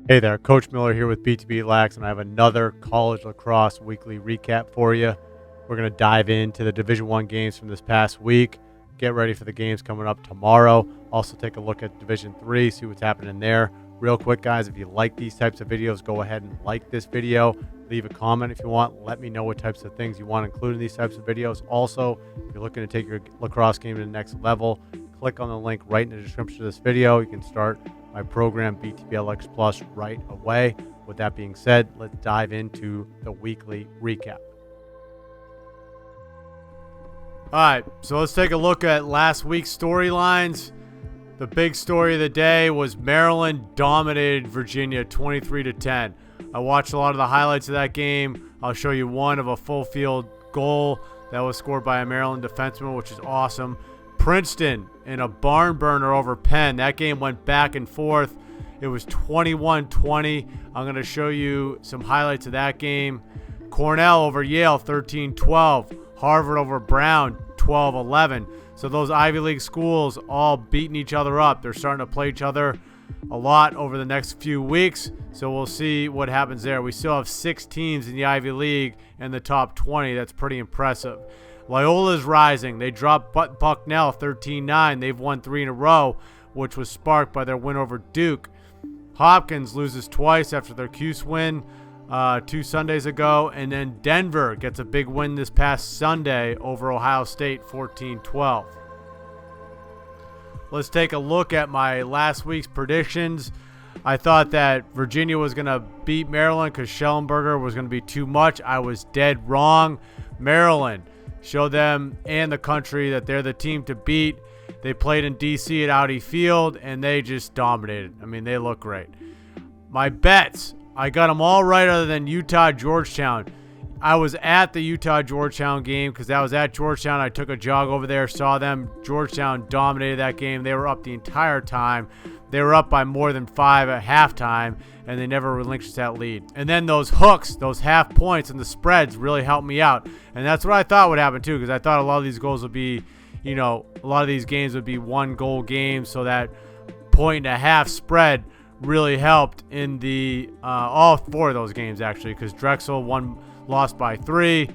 Hey there, Coach Miller here with BTB Lax, and I have another college lacrosse weekly recap for you. We're going to dive into the Division I games from this past week. Get ready for the games coming up tomorrow. Also take a look at Division III, see what's happening there. Real quick, guys, if you like these types of videos, go ahead and like this video. Leave a comment if you want. Let me know what types of things you want included in these types of videos. Also, if you're looking to take your lacrosse game to the next level, click on the link right in the description of this video. You can start my program BTB Lax Plus right away. With that being said, let's dive into the weekly recap. All right, so let's take a look at last week's storylines. The big story of the day was Maryland dominated Virginia 23-10. I watched a lot of the highlights of that game. I'll show you one of a full field goal that was scored by a Maryland defenseman, which is awesome. Princeton in a barn burner over Penn. That game went back and forth. It was 21-20. I'm going to show you some highlights of that game. Cornell over Yale 13-12. Harvard over Brown 12-11. So those Ivy League schools all beating each other up. They're starting to play each other a lot over the next few weeks. So we'll see what happens there. We still have 6 teams in the Ivy League in the top 20. That's pretty impressive. Loyola is rising. They dropped Bucknell 13-9. They've won 3 in a row, which was sparked by their win over Duke. Hopkins loses twice after their Cuse win 2 Sundays ago. And then Denver gets a big win this past Sunday over Ohio State 14-12. Let's take a look at my last week's predictions. I thought that Virginia was going to beat Maryland because Schellenberger was going to be too much. I was dead wrong. Maryland showed them and the country that they're the team to beat. They played in D.C. at Audi Field, and they just dominated. I mean, they look great. My bets, I got them all right other than Utah-Georgetown. I was at the Utah-Georgetown game because I was at Georgetown. I took a jog over there, saw them. Georgetown dominated that game. They were up the entire time. They were up by more than 5 at halftime, and they never relinquished that lead. And then those hooks, those half points and the spreads really helped me out. And that's what I thought would happen too, because I thought a lot of these goals would be, a lot of these games would be 1-goal games, so that 1.5 spread really helped in the all 4 of those games actually, because Drexel lost by 3,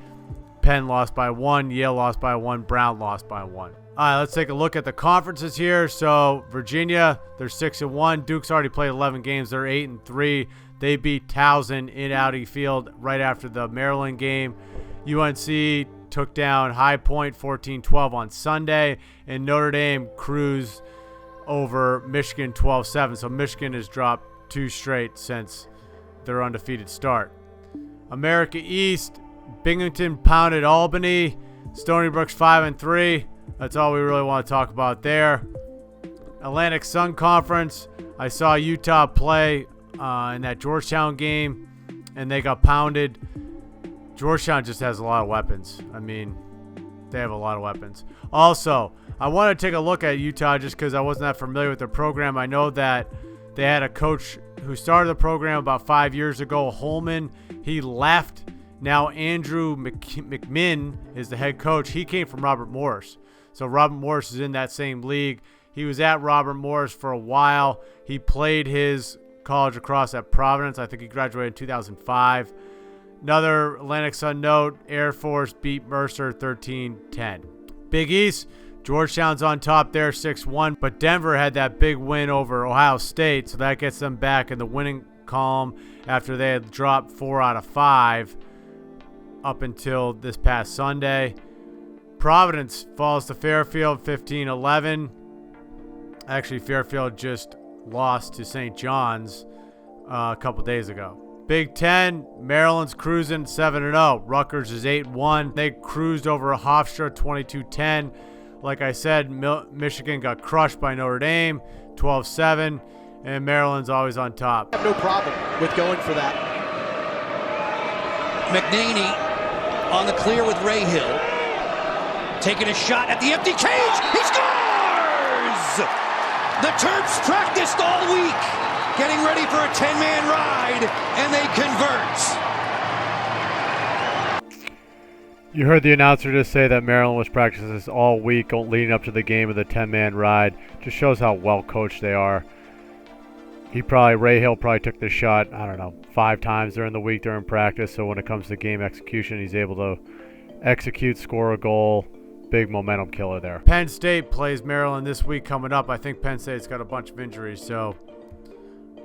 Penn lost by 1, Yale lost by 1, Brown lost by 1. All right, let's take a look at the conferences here. So Virginia, they're 6-1. Duke's already played 11 games. They're 8-3. They beat Towson in Audi Field right after the Maryland game. UNC took down High Point 14-12 on Sunday, and Notre Dame cruised over Michigan 12-7. So Michigan has dropped 2 straight since their undefeated start. America East, Binghamton pounded Albany. Stony Brook's 5-3. That's all we really want to talk about there. Atlantic Sun Conference, I saw Utah play in that Georgetown game, and they got pounded. Georgetown just has a lot of weapons. I mean, they have a lot of weapons. Also, I want to take a look at Utah just because I wasn't that familiar with their program. I know that they had a coach who started the program about 5 years ago, Holman. He left. Now Andrew McMinn is the head coach. He came from Robert Morris. So Robert Morris is in that same league. He was at Robert Morris for a while. He played his college lacrosse at Providence. I think he graduated in 2005. Another Atlantic Sun note, Air Force beat Mercer 13-10. Big East, Georgetown's on top there 6-1, but Denver had that big win over Ohio State, so that gets them back in the winning column after they had dropped 4 out of 5 up until this past Sunday. Providence falls to Fairfield 15-11. Actually, Fairfield just lost to St. John's a couple days ago. Big Ten, Maryland's cruising 7-0. Rutgers is 8-1. They cruised over Hofstra 22-10. Like I said, Michigan got crushed by Notre Dame 12-7, and Maryland's always on top. I have no problem with going for that. McNaney on the clear with Ray Hill. Taking a shot at the empty cage. He scores! The Terps practiced all week, getting ready for a 10-man ride, and they convert. You heard the announcer just say that Maryland was practicing this all week leading up to the game of the 10-man ride. Just shows how well coached they are. Ray Hill probably took this shot, I don't know, 5 times during the week during practice. So when it comes to game execution, he's able to execute, score a goal. Big momentum killer there. Penn State plays Maryland this week coming up. I think Penn State's got a bunch of injuries, so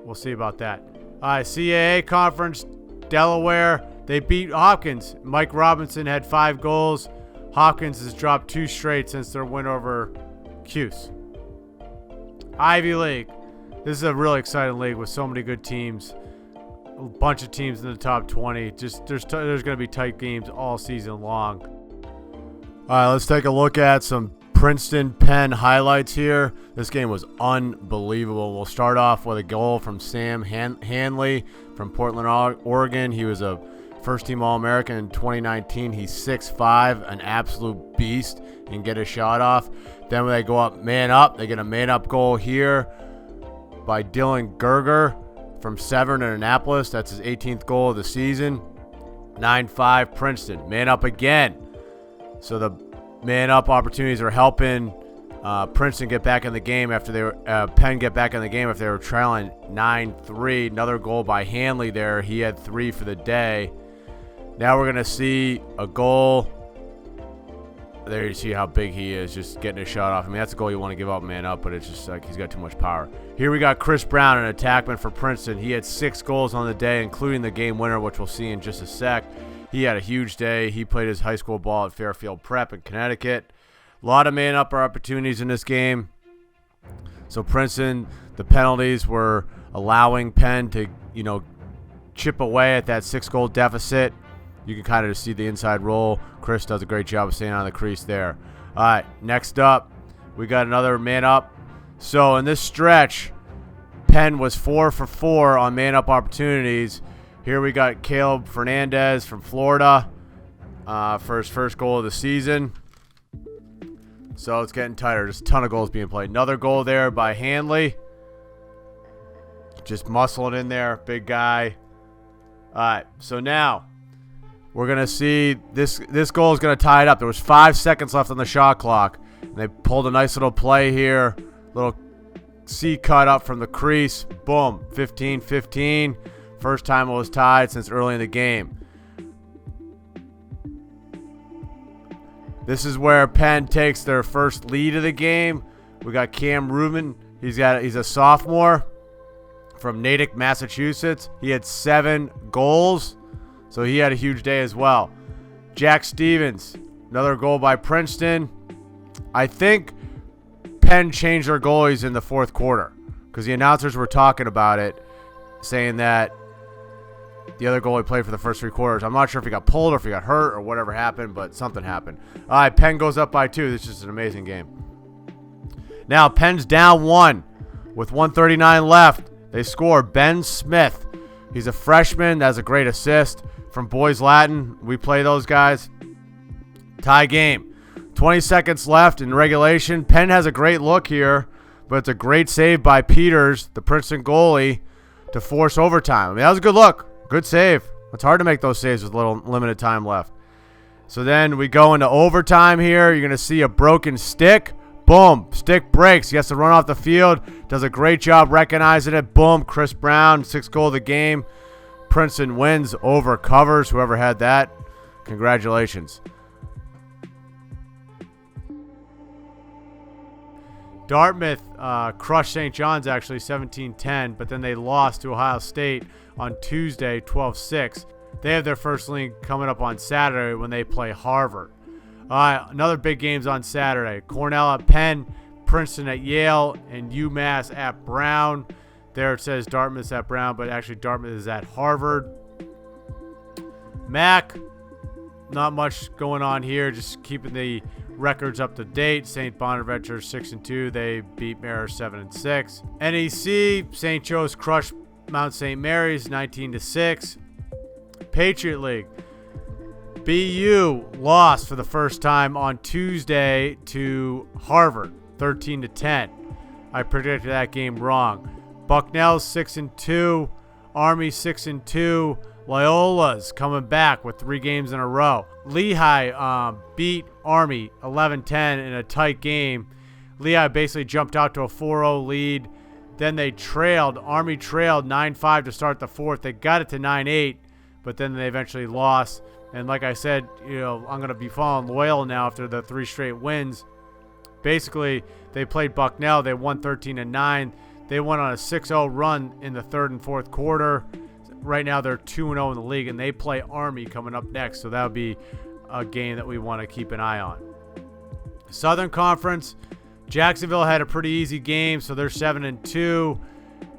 we'll see about that. All right, CAA Conference, Delaware. They beat Hopkins. Mike Robinson had 5 goals. Hopkins has dropped 2 straight since their win over Cuse. Ivy League. This is a really exciting league with so many good teams. A bunch of teams in the top 20. Just there's going to be tight games all season long. All right, let's take a look at some Princeton Penn highlights here. This game was unbelievable. We'll start off with a goal from Sam Hanley from Portland, Oregon. He was a first-team All-American in 2019. He's 6'5", an absolute beast, and get a shot off. Then when they go up, they get a man-up goal here by Dylan Gerger from Severn in Annapolis. That's his 18th goal of the season. 9-5 Princeton. Man up again. So the man-up opportunities are helping Princeton get back in the game after they were Penn get back in the game after they were trailing 9-3. Another goal by Hanley there. He had 3 for the day. Now we're gonna see a goal. There you see how big he is, just getting a shot off. I mean, that's a goal you want to give up man up, but it's just like he's got too much power. Here we got Chris Brown, an attackman for Princeton. He had 6 goals on the day, including the game winner, which we'll see in just a sec. He had a huge day. He played his high school ball at Fairfield Prep in Connecticut. A lot of man-up opportunities in this game. So Princeton, the penalties were allowing Penn to, chip away at that 6-goal deficit. You can kind of see the inside roll. Chris does a great job of staying on the crease there. All right, next up, we got another man-up. So in this stretch, Penn was 4 for 4 on man-up opportunities. Here we got Caleb Fernandez from Florida for his first goal of the season. So it's getting tighter. There's a ton of goals being played. Another goal there by Hanley. Just muscling in there. Big guy. All right, so now we're going to see this goal is going to tie it up. There was 5 seconds left on the shot clock. And they pulled a nice little play here. Little C cut up from the crease. Boom. 15-15. First time it was tied since early in the game. This is where Penn takes their first lead of the game. We got Cam Rubin. He's a sophomore from Natick, Massachusetts. He had 7 goals, so he had a huge day as well. Jack Stevens, another goal by Princeton. I think Penn changed their goalies in the fourth quarter because the announcers were talking about it, saying that the other goalie played for the first 3 quarters. I'm not sure if he got pulled or if he got hurt or whatever happened, but something happened. All right, Penn goes up by 2. This is just an amazing game. Now, Penn's down 1 with 1:39 left. They score Ben Smith. He's a freshman. That's a great assist from Boys Latin. We play those guys. Tie game. 20 seconds left in regulation. Penn has a great look here, but it's a great save by Peters, the Princeton goalie, to force overtime. I mean, that was a good look. Good save. It's hard to make those saves with little limited time left. So then we go into overtime here. You're going to see a broken stick. Boom. Stick breaks. He has to run off the field. Does a great job recognizing it. Boom. Chris Brown, 6th goal of the game. Princeton wins over covers. Whoever had that, congratulations. Dartmouth crushed St. John's actually 17-10, but then they lost to Ohio State on Tuesday 12-6. They have their first league coming up on Saturday when they play Harvard. Another big games on Saturday. Cornell at Penn, Princeton at Yale, and UMass at Brown. There it says Dartmouth's at Brown, but actually Dartmouth is at Harvard. MAC, not much going on here, just keeping the records up to date. St. Bonaventure 6-2. They beat Marist 7-6. NEC, St. Joe's crushed Mount St. Mary's 19-6. Patriot League. BU lost for the first time on Tuesday to Harvard 13-10. I predicted that game wrong. Bucknell's 6-2. Army 6-2. Loyola's coming back with 3 games in a row. Lehigh beat Army 11-10 in a tight game. Lehigh basically jumped out to a 4-0 lead. Then they trailed. Army trailed 9-5 to start the fourth. They got it to 9-8, but then they eventually lost. And like I said, I'm going to be following Loyola now after the 3 straight wins. Basically, they played Bucknell. They won 13-9. They went on a 6-0 run in the third and fourth quarter. Right now, they're 2-0 in the league, and they play Army coming up next. So that would be a game that we want to keep an eye on. Southern Conference, Jacksonville had a pretty easy game, so they're 7-2.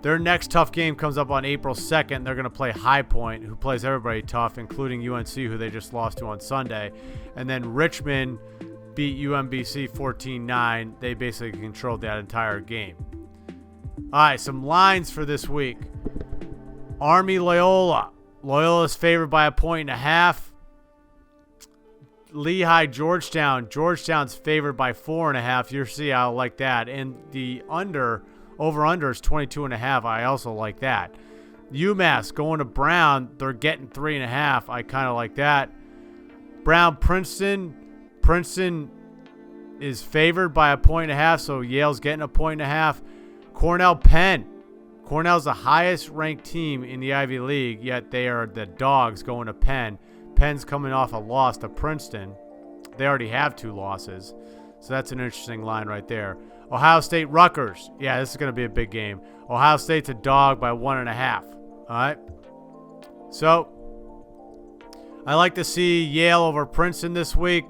Their next tough game comes up on April 2nd. They're going to play High Point, who plays everybody tough, including UNC, who they just lost to on Sunday. And then Richmond beat UMBC 14-9. They basically controlled that entire game. All right, some lines for this week. Army Loyola. Loyola is favored by 1.5. Lehigh Georgetown. Georgetown's favored by 4.5. You'll see I like that. And the over-under is 22.5. I also like that. UMass going to Brown. They're getting 3.5. I kind of like that. Brown Princeton. Princeton is favored by 1.5, so Yale's getting 1.5. Cornell Penn. Cornell's the highest ranked team in the Ivy League, yet they are the dogs going to Penn. Penn's coming off a loss to Princeton. They already have 2 losses, so that's an interesting line right there. Ohio State Rutgers. Yeah, this is going to be a big game. Ohio State's a dog by 1.5. All right. So I like to see Yale over Princeton this week.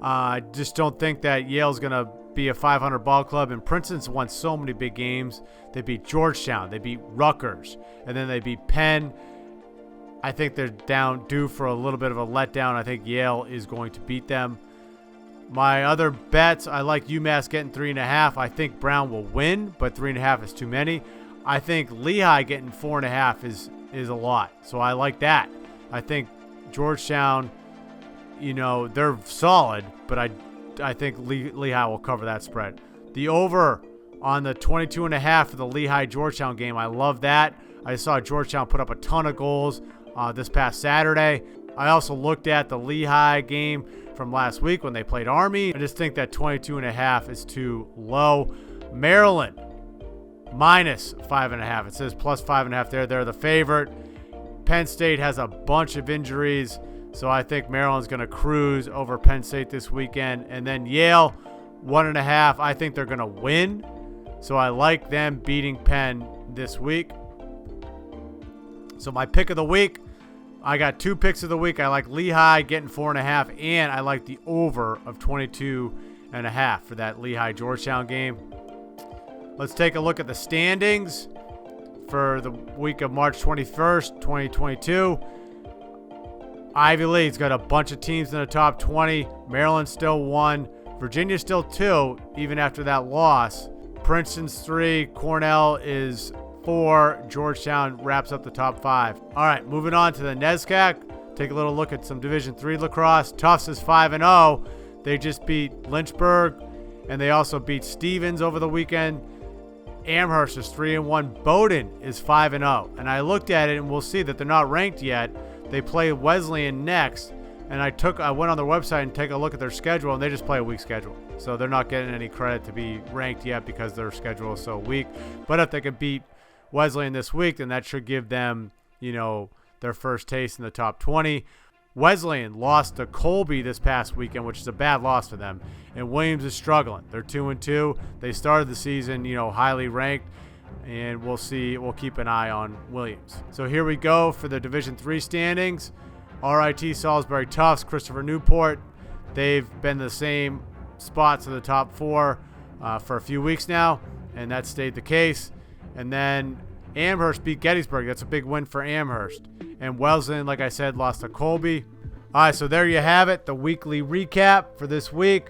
I just don't think that Yale's going to be a 500 ball club, and Princeton's won so many big games. They beat Georgetown, they beat Rutgers, and then they beat Penn. I think they're due for a little bit of a letdown. I think Yale is going to beat them. My other bets, I like UMass getting 3.5. I think Brown will win, but 3.5 is too many. I think Lehigh getting 4.5 is a lot, so I like that. I think Georgetown, they're solid, but I think Lehigh will cover that spread. The over on the 22.5 for the Lehigh-Georgetown game, I love that. I saw Georgetown put up a ton of goals this past Saturday. I also looked at the Lehigh game from last week when they played Army. I just think that 22.5 is too low. Maryland, minus 5.5. It says plus 5.5 there. They're the favorite. Penn State has a bunch of injuries, so I think Maryland's going to cruise over Penn State this weekend. And then Yale, 1.5. I think they're going to win, so I like them beating Penn this week. So my pick of the week, I got 2 picks of the week. I like Lehigh getting 4.5, and I like the over of 22.5 for that Lehigh-Georgetown game. Let's take a look at the standings for the week of March 21st, 2022. Ivy League's got a bunch of teams in the top 20. Maryland's still 1. Virginia's still 2, even after that loss. Princeton's 3. Cornell is 4. Georgetown wraps up the top 5. All right, moving on to the NESCAC. Take a little look at some Division III lacrosse. Tufts is 5-0. They just beat Lynchburg, and they also beat Stevens over the weekend. Amherst is 3-1. Bowdoin is 5-0. And I looked at it, and we'll see that they're not ranked yet. They play Wesleyan next, and I went on their website and take a look at their schedule, and they just play a weak schedule. So they're not getting any credit to be ranked yet because their schedule is so weak. But if they can beat Wesleyan this week, then that should give them, their first taste in the top 20. Wesleyan lost to Colby this past weekend, which is a bad loss for them. And Williams is struggling. They're 2-2. They started the season, highly ranked. And we'll see. We'll keep an eye on Williams. So here we go for the Division III standings. RIT, Salisbury Tufts, Christopher Newport. They've been the same spots in the top 4 for a few weeks now, and that stayed the case. And then Amherst beat Gettysburg. That's a big win for Amherst. And Wesleyan, like I said, lost to Colby. All right, so there you have it, the weekly recap for this week.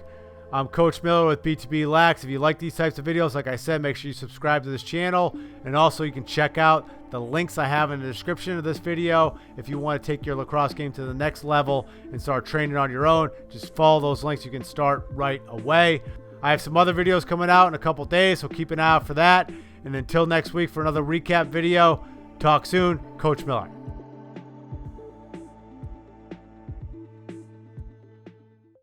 I'm Coach Miller with BTB Lax. If you like these types of videos, like I said, make sure you subscribe to this channel. And also you can check out the links I have in the description of this video. If you want to take your lacrosse game to the next level and start training on your own, just follow those links. You can start right away. I have some other videos coming out in a couple days, so keep an eye out for that. And until next week for another recap video, talk soon. Coach Miller.